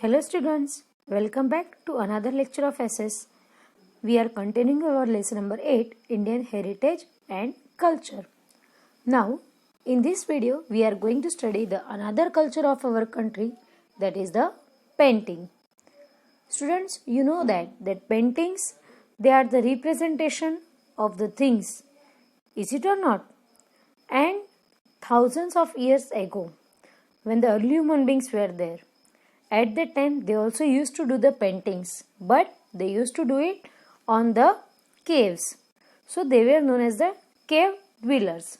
Hello students, welcome back to another lecture of SS. We are continuing our lesson number 8, Indian Heritage and Culture. Now, in this video, we are going to study the another culture of our country, that is the painting. Students, you know that paintings, they are the representation of the things. Is it or not? And thousands of years ago, when the early human beings were there, at that time they also used to do the paintings, but they used to do it on the caves. So they were known as the cave dwellers.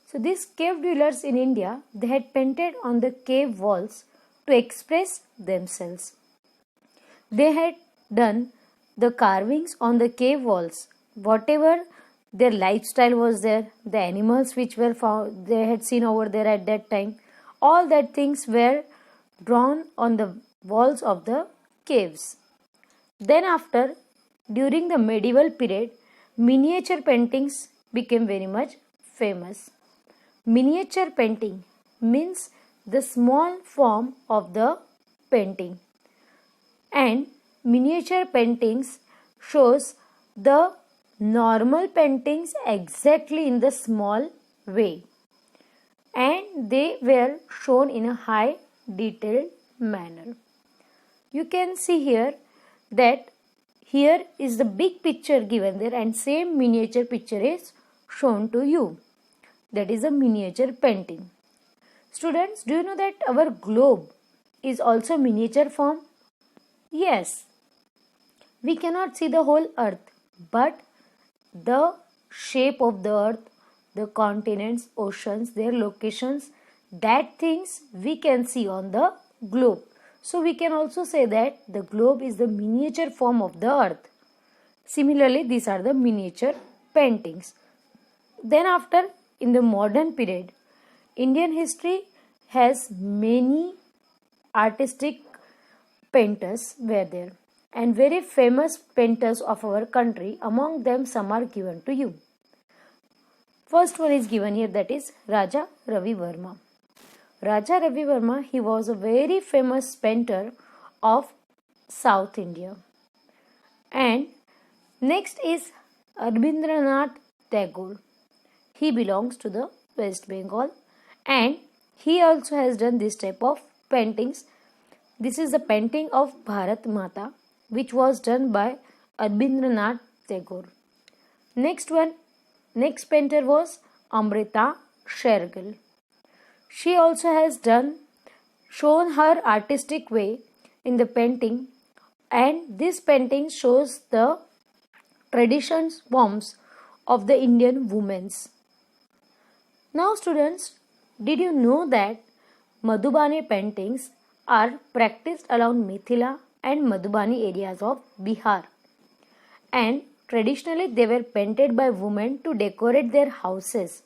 So these cave dwellers in India, they had painted on the cave walls to express themselves. They had done the carvings on the cave walls, whatever their lifestyle was there, the animals which were found, they had seen over there at that time, all that things were drawn on the walls of the caves. Then after, during the medieval period, miniature paintings became very much famous. Miniature painting means the small form of the painting, and miniature paintings shows the normal paintings exactly in the small way, and they were shown in a high detailed manner. You can see here that here is the big picture given there and same miniature picture is shown to you. That is a miniature painting. Students, do you know that our globe is also miniature form? Yes. We cannot see the whole earth, but the shape of the earth, the continents, oceans, their locations, that things we can see on the globe. So we can also say that the globe is the miniature form of the earth. Similarly, these are the miniature paintings. Then after, in the modern period, Indian history has many artistic painters were there, and very famous painters of our country. Among them, some are given to you. First one is given here, that is Raja Ravi Verma. Raja Ravi Verma, he was a very famous painter of South India. And next is Rabindranath Tagore. He belongs to the West Bengal, and he also has done this type of paintings. This is the painting of Bharat Mata, which was done by Rabindranath Tagore. Next painter was Amrita Shergill. She also has shown her artistic way in the painting, and this painting shows the traditions forms of the Indian women. Now students, did you know that Madhubani paintings are practiced around Mithila and Madhubani areas of Bihar, and traditionally they were painted by women to decorate their houses,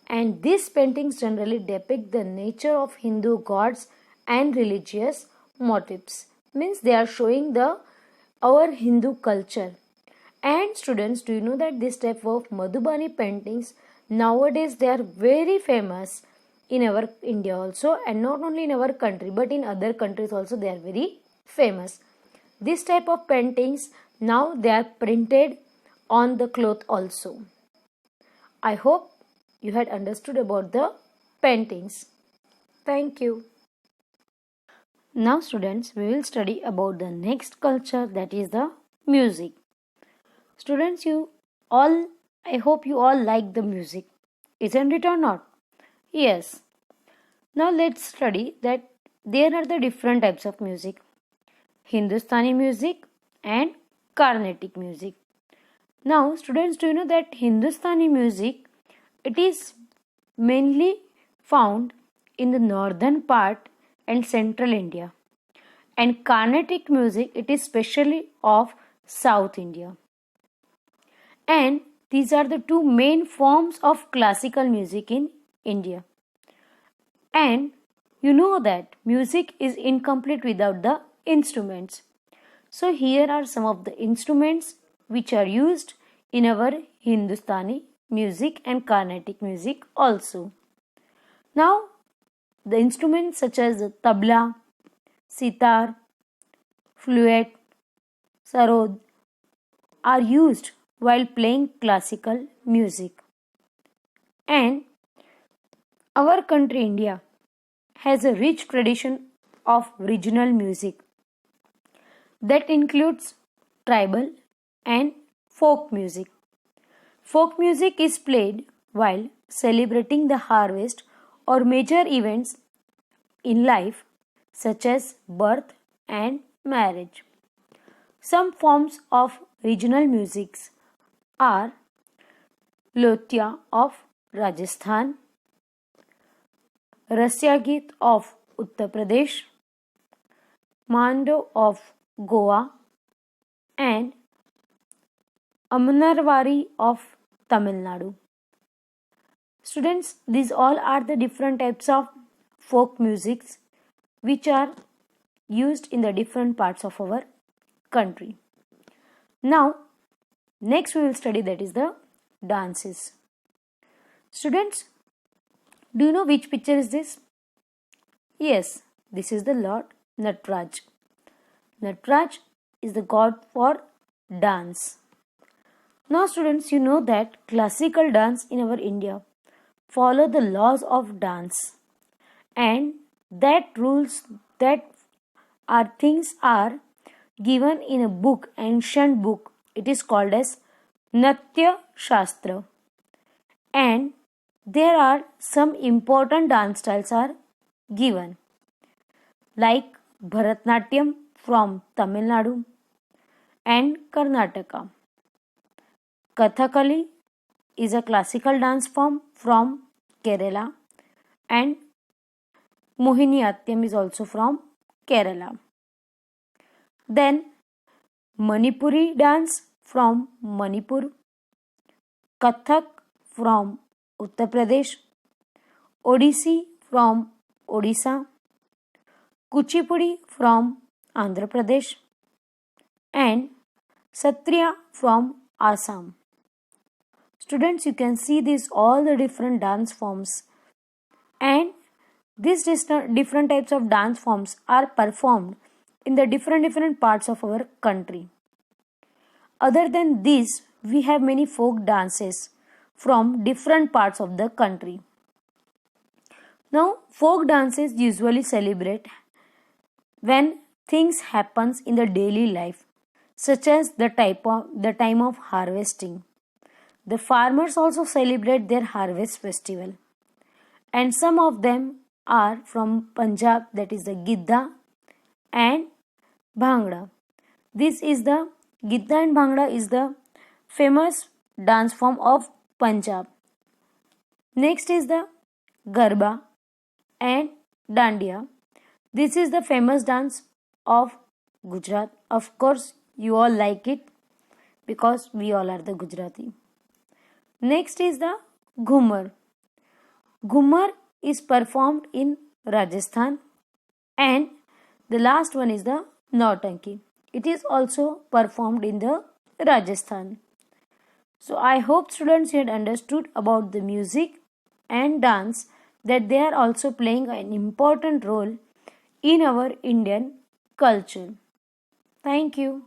and these paintings generally depict the nature of Hindu gods and religious motifs, means they are showing our Hindu culture. And students, do you know that this type of Madhubani paintings nowadays they are very famous in our India also, and not only in our country but in other countries also they are very famous. This type of paintings now they are printed on the cloth also. I hope you had understood about the paintings. Thank you. Now students, we will study about the next culture, that is the music. Students, I hope you all like the music, isn't it or not? Yes. Now let's study that there are the different types of music: Hindustani music and Carnatic music. Now students, do you know that Hindustani music, it is mainly found in the northern part and central India, and Carnatic music, it is specially of South India. And these are the two main forms of classical music in India. And you know that music is incomplete without the instruments. So here are some of the instruments which are used in our Hindustani music and Carnatic music also. Now, the instruments such as tabla, sitar, flute, sarod are used while playing classical music. And our country India has a rich tradition of regional music that includes tribal and folk music. Folk music is played while celebrating the harvest or major events in life such as birth and marriage. Some forms of regional musics are Lotia of Rajasthan, Rasya of Uttar Pradesh, Mando of Goa, and Amanarwari of Tamil Nadu. Students, these all are the different types of folk musics which are used in the different parts of our country. Now, next we will study that is the dances. Students, do you know which picture is this? Yes, this is the Lord Nataraj. Nataraj is the god for dance. Now students, you know that classical dance in our India follow the laws of dance, and that rules that are things are given in a book, ancient book. It is called as Natya Shastra, and there are some important dance styles are given like Bharatnatyam from Tamil Nadu and Karnataka. Kathakali is a classical dance form from Kerala, and Mohiniyattam is also from Kerala. Then Manipuri dance from Manipur, Kathak from Uttar Pradesh, Odissi from Odisha, Kuchipudi from Andhra Pradesh, and Satriya from Assam. Students, you can see these all the different dance forms, and these different types of dance forms are performed in the different parts of our country. Other than this, we have many folk dances from different parts of the country. Now, folk dances usually celebrate when things happens in the daily life, such as the time of harvesting. The farmers also celebrate their harvest festival, and some of them are from Punjab, that is the Gidda and Bhangra. This is the Gidda and Bhangra is the famous dance form of Punjab. Next is the Garba and Dandiya. This is the famous dance of Gujarat. Of course, you all like it because we all are the Gujarati. Next is the Ghumar. Ghumar is performed in Rajasthan, and the last one is the Nautanki. It is also performed in the Rajasthan. So I hope students had understood about the music and dance, that they are also playing an important role in our Indian culture. Thank you.